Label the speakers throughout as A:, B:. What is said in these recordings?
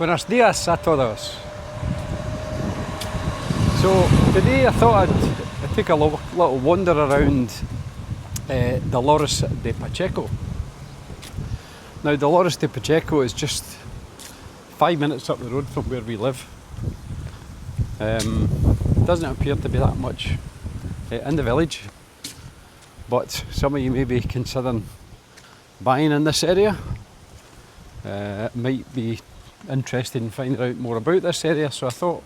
A: Buenos días a todos. So today I thought I'd take a little wander around Dolores de Pacheco. Now Dolores de Pacheco is just 5 minutes up the road from where we live. Doesn't appear to be that much in the village, but some of you may be considering buying in this area. It might be interested in finding out more about this area, so I thought,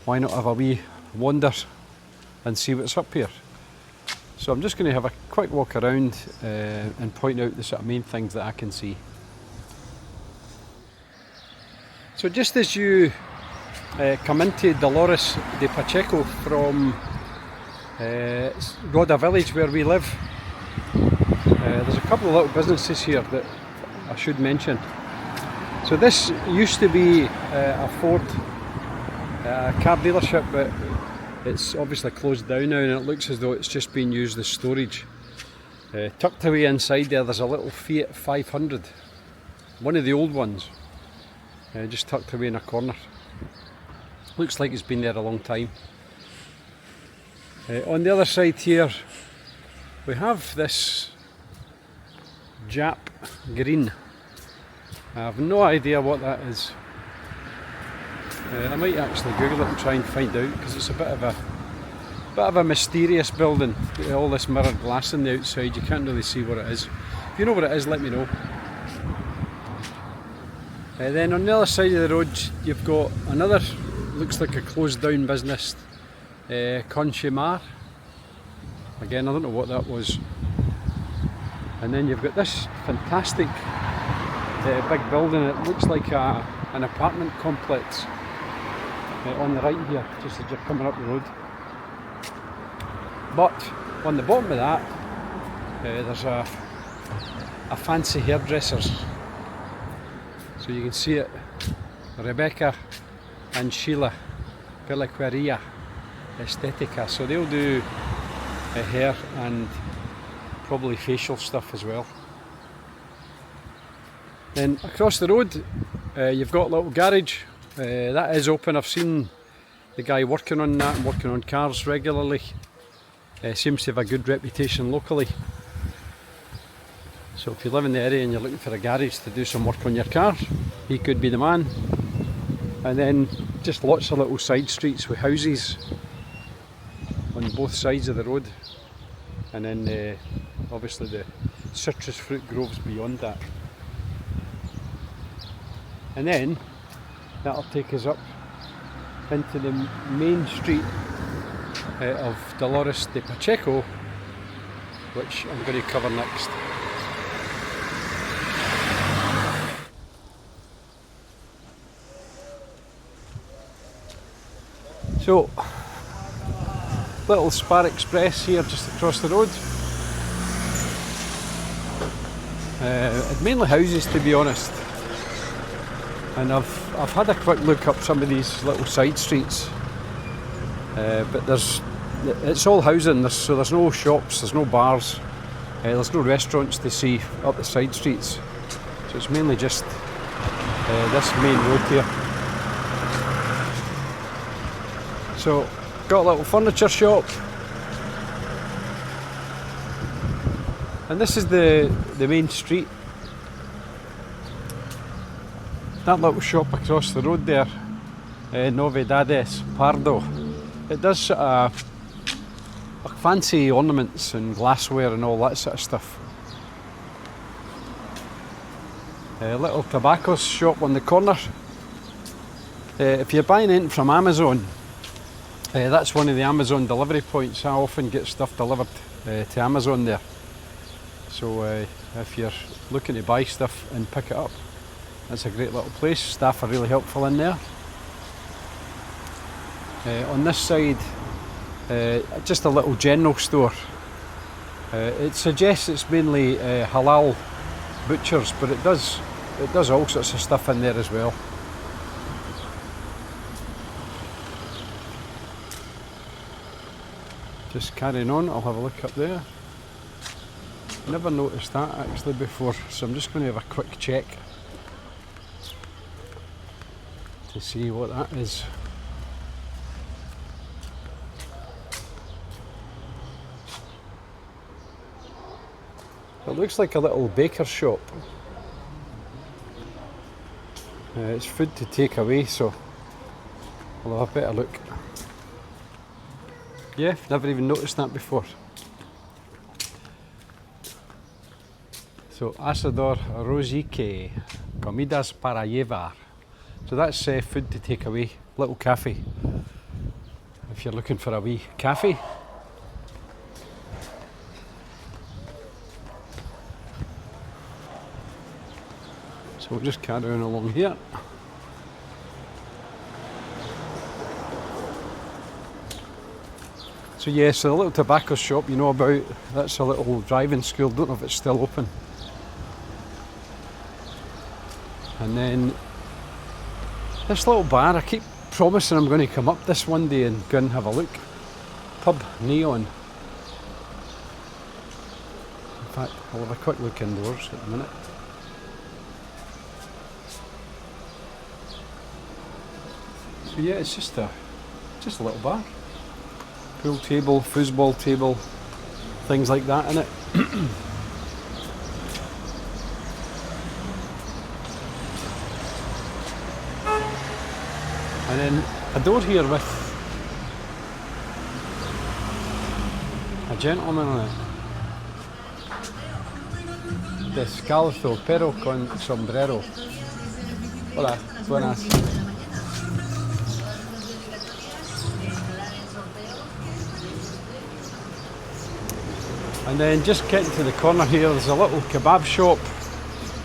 A: why not have a wee wander and see what's up here. So I'm just going to have a quick walk around and point out the sort of main things that I can see. So just as you come into Dolores de Pacheco from Roda village where we live, there's a couple of little businesses here that I should mention. So this used to be a Ford car dealership, but it's obviously closed down now and it looks as though it's just being used as storage. Tucked away inside there's a little Fiat 500, one of the old ones, just tucked away in a corner. Looks like it's been there a long time. On the other side here we have this Jap green. I have no idea what that is. I might actually Google it and try and find out, because it's a bit of a mysterious building. All this mirrored glass on the outside, you can't really see what it is. If you know what it is, let me know. Then on the other side of the road you've got another, looks like a closed down business, Conchimar. Again, I don't know what that was. And then you've got this fantastic big building. It looks like an apartment complex on the right here, just as you're coming up the road. But on the bottom of that there's a fancy hairdressers. So you can see it, Rebecca and Sheila Peluqueria Estetica. So they'll do hair and probably facial stuff as well. Then across the road you've got a little garage. That is open. I've seen the guy working on that and working on cars regularly. Seems to have a good reputation locally. So if you live in the area and you're looking for a garage to do some work on your car, he could be the man. And then just lots of little side streets with houses on both sides of the road. And then obviously the citrus fruit groves beyond that. And then that'll take us up into the main street of Dolores de Pacheco, which I'm going to cover next. So, little Spar Express here just across the road. Mainly houses, to be honest. And I've had a quick look up some of these little side streets, but it's all housing, so there's no shops, there's no bars, there's no restaurants to see up the side streets. So it's mainly just this main road here. So got a little furniture shop, and this is the main street. That little shop across the road there, Novedades Pardo, it does fancy ornaments and glassware and all that sort of stuff. A little tobacco shop on the corner. If you're buying anything from Amazon, that's one of the Amazon delivery points. I often get stuff delivered to Amazon there. So if you're looking to buy stuff and pick it up, that's a great little place. Staff are really helpful in there. On this side, just a little general store. It suggests it's mainly halal butchers, but it does all sorts of stuff in there as well. Just carrying on, I'll have a look up there. Never noticed that actually before, so I'm just going to have a quick check. to see what that is. It looks like a little baker's shop. It's food to take away, so I'll have a better look. Yeah, never even noticed that before. So, asador rosique, comidas para llevar. So that's food to take away, little cafe. If you're looking for a wee cafe. So we'll just carry on along here. So yeah, so the little tobacco shop you know about, that's a little driving school, don't know if it's still open. And then this little bar, I keep promising I'm going to come up this one day and go and have a look. Pub Neon. In fact, I'll have a quick look indoors at the minute. So yeah, it's just a little bar. Pool table, foosball table, things like that in it. And then a door here with a gentleman on it. Descalzo, pero con sombrero. Hola, buenas. And then just getting to the corner here, there's a little kebab shop.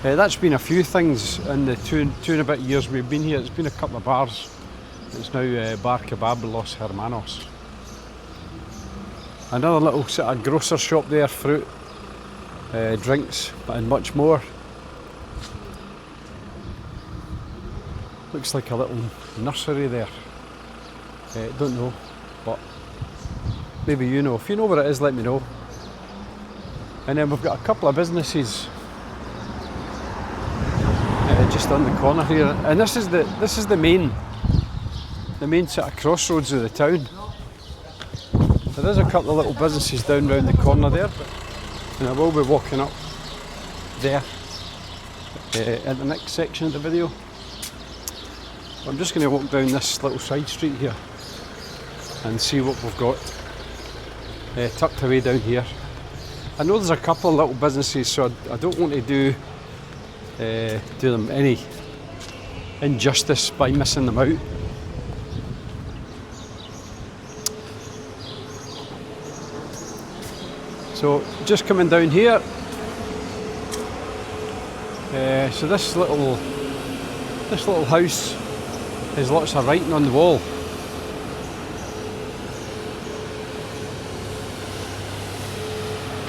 A: That's been a few things in the two and a bit years we've been here. It's been a couple of bars. It's now Bar Kebab Los Hermanos. Another little sort of grocer shop there, fruit, drinks and much more. Looks like a little nursery there. Don't know, but maybe you know. If you know where it is, let me know. And then we've got a couple of businesses just on the corner here, and this is the main sort of crossroads of the town. So there's a couple of little businesses down round the corner there, and I will be walking up there in the next section of the video. I'm just going to walk down this little side street here and see what we've got tucked away down here. I know there's a couple of little businesses, so I don't want to do them any injustice by missing them out. So just coming down here, so this little house has lots of writing on the wall.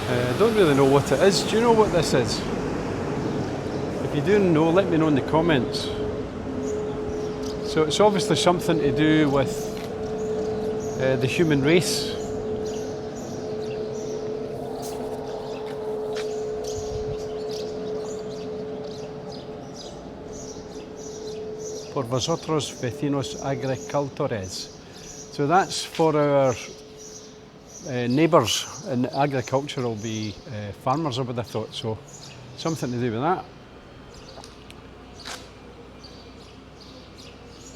A: I don't really know what it is. Do you know what this is? If you do know, let me know in the comments. So it's obviously something to do with the human race. Por vosotros vecinos agricultores. So that's for our neighbours in agriculture will be farmers, I would have thought, so something to do with that.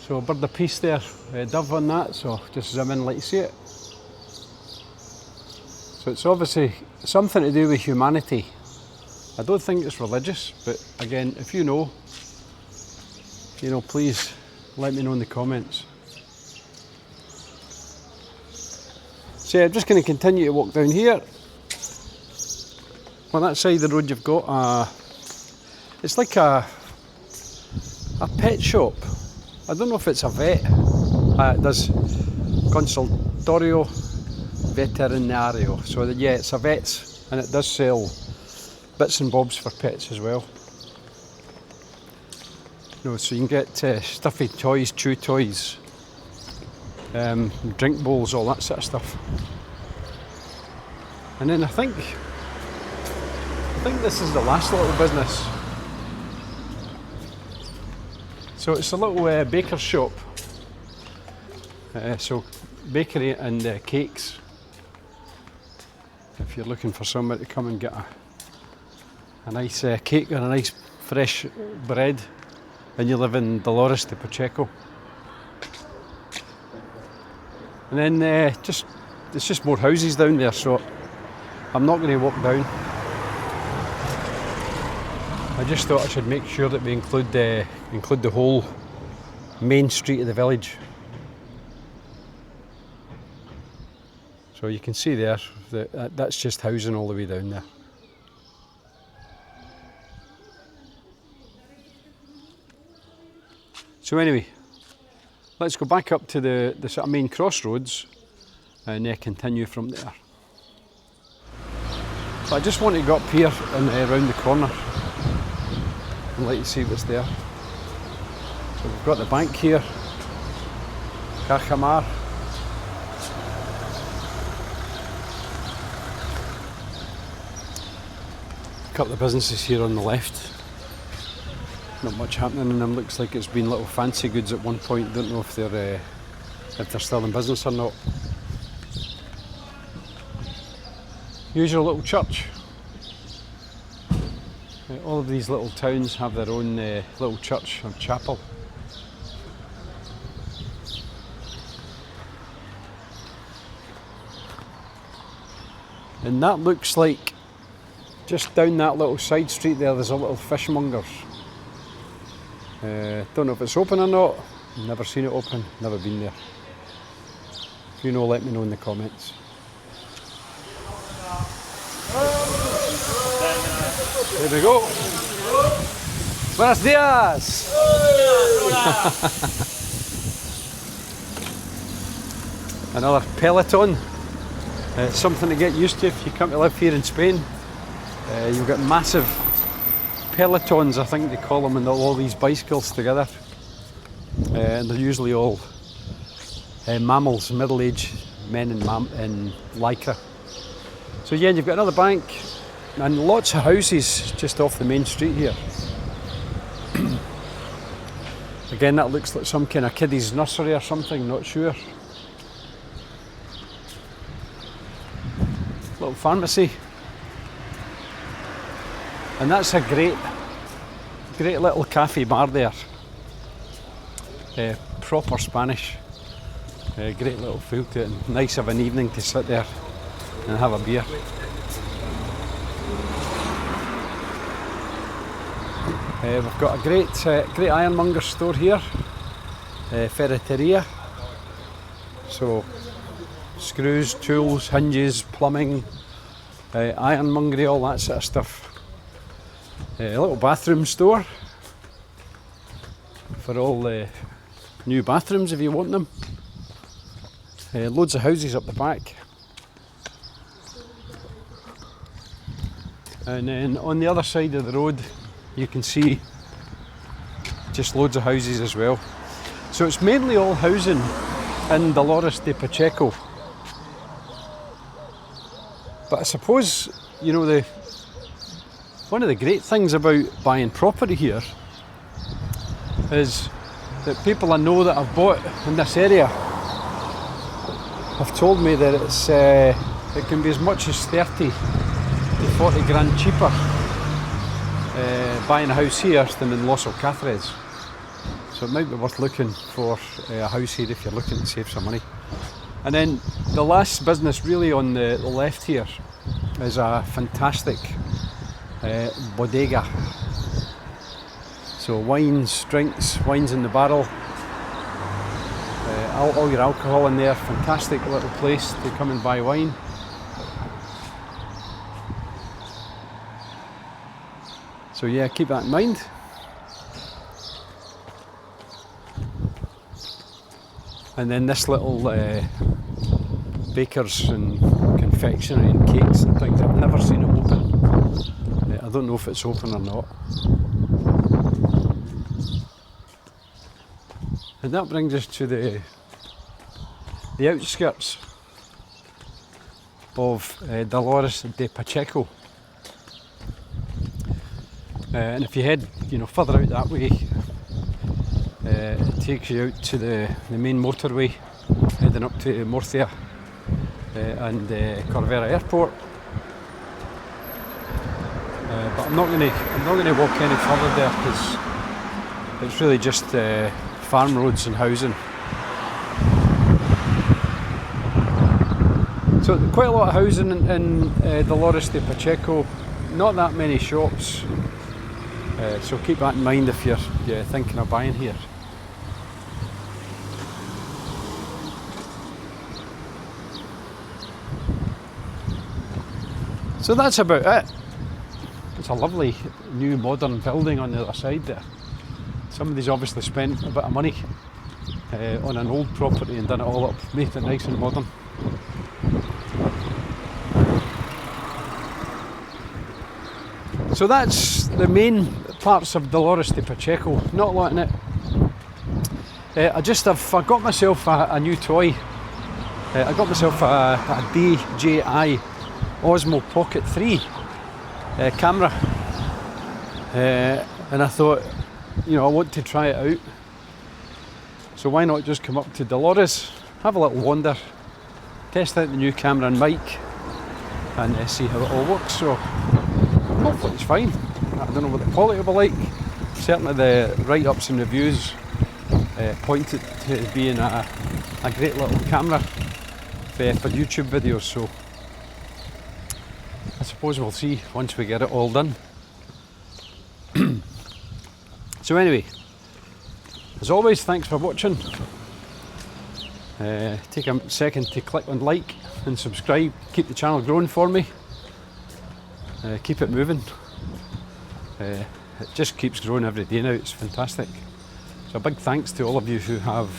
A: So a bird of peace there, dove on that, so just zoom in, let you see it. So it's obviously something to do with humanity. I don't think it's religious, but again, if you know, please let me know in the comments. So yeah, I'm just going to continue to walk down here. On that side of the road you've got it's like a pet shop. I don't know if it's a vet. It does consultorio veterinario. So yeah, it's a vet's, and it does sell bits and bobs for pets as well. So you can get stuffy toys, chew toys, drink bowls, all that sort of stuff. And then I think this is the last little business. So it's a little baker's shop. So bakery and cakes. If you're looking for somewhere to come and get a nice cake or a nice fresh bread, and you live in Dolores de Pacheco. And then it's just more houses down there, so I'm not going to walk down. I just thought I should make sure that we include the whole main street of the village. So you can see there that that's just housing all the way down there. So anyway, let's go back up to the sort of main crossroads and continue from there. So I just want to go up here and around the corner and let you see what's there. So we've got the bank here, Cajamar. A couple of businesses here on the left. Not much happening in them. Looks like it's been little fancy goods at one point. Don't know if they're still in business or not. Usual little church. All of these little towns have their own little church or chapel. And that looks like just down that little side street there's a little fishmonger's. Don't know if it's open or not. Never seen it open, never been there. If you know, let me know in the comments. There we go. Buenos dias! Another peloton. Something to get used to if you come to live here in Spain. You've got massive pelotons, I think they call them, and all these bicycles together. And they're usually all mammals, middle-aged men in lycra. So yeah, you've got another bank and lots of houses just off the main street here. Again, that looks like some kind of kiddies nursery or something, not sure. Little pharmacy. And that's a great little cafe bar there. Proper Spanish. Great little feel to it, and nice of an evening to sit there and have a beer. We've got a great ironmonger store here, ferreteria. So screws, tools, hinges, plumbing, ironmongery, all that sort of stuff. A little bathroom store for all new bathrooms if you want them. Loads of houses up the back. And then on the other side of the road you can see just loads of houses as well. So it's mainly all housing in Dolores de Pacheco. But I suppose, you know, one of the great things about buying property here is that people I know that have bought in this area have told me that it can be as much as 30 to 40 grand cheaper buying a house here than in Los Alcázares. So it might be worth looking for a house here if you're looking to save some money. And then the last business really on the left here is a fantastic bodega. So wines, drinks, wines in the barrel, all your alcohol in there. Fantastic little place to come and buy wine. So yeah, keep that in mind. And then this little bakers and confectionery and cakes and things. I've never seen it open. I don't know if it's open or not. And that brings us to the outskirts of Dolores de Pacheco. And if you head, further out that way, It takes you out to the main motorway heading up to Murcia and Corvera Airport. But I'm not going to walk any further there because it's really just farm roads and housing. So quite a lot of housing in Dolores de Pacheco, not that many shops, so keep that in mind if you're thinking of buying here. So that's about it. It's a lovely new modern building on the other side there. Somebody's obviously spent a bit of money on an old property and done it all up, made it nice and modern. So that's the main parts of Dolores de Pacheco, not a lot in it. I got myself a new toy. I got myself a DJI Osmo Pocket 3 camera, and I thought, I want to try it out, so why not just come up to Dolores, have a little wander, test out the new camera and mic, and see how it all works. So hopefully it's fine. I don't know what the quality will be like. Certainly the write-ups and reviews point it to being a great little camera for YouTube videos, so I suppose we'll see once we get it all done. So anyway, as always, thanks for watching. Take a second to click on like and subscribe, keep the channel growing for me. Keep it moving. It just keeps growing every day now, it's fantastic. So a big thanks to all of you who have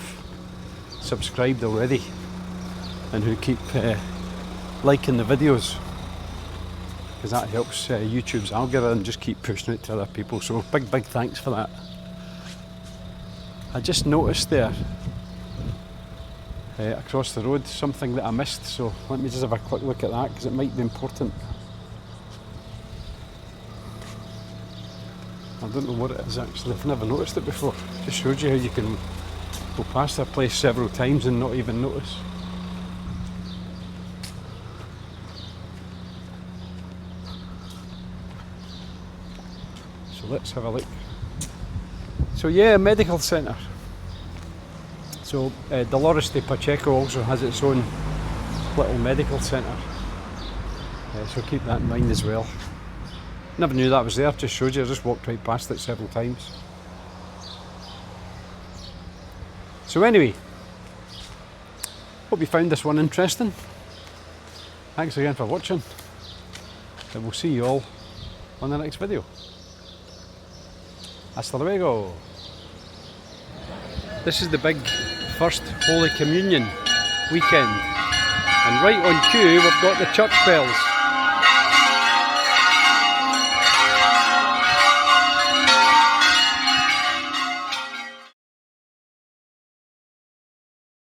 A: subscribed already and who keep liking the videos, because that helps YouTube's algorithm just keep pushing it to other people. So big thanks for that. I just noticed there across the road something that I missed, so let me just have a quick look at that because it might be important. I don't know what it is actually, I've never noticed it before. Just showed you how you can go past a place several times and not even notice. So let's have a look. So yeah, medical centre. So Dolores de Pacheco also has its own little medical centre. So keep that in mind as well. Never knew that was there, just showed you, I just walked right past it several times. So anyway, hope you found this one interesting. Thanks again for watching, and we'll see you all on the next video. Hasta luego. This is the big first Holy Communion weekend, and right on cue we've got the church bells.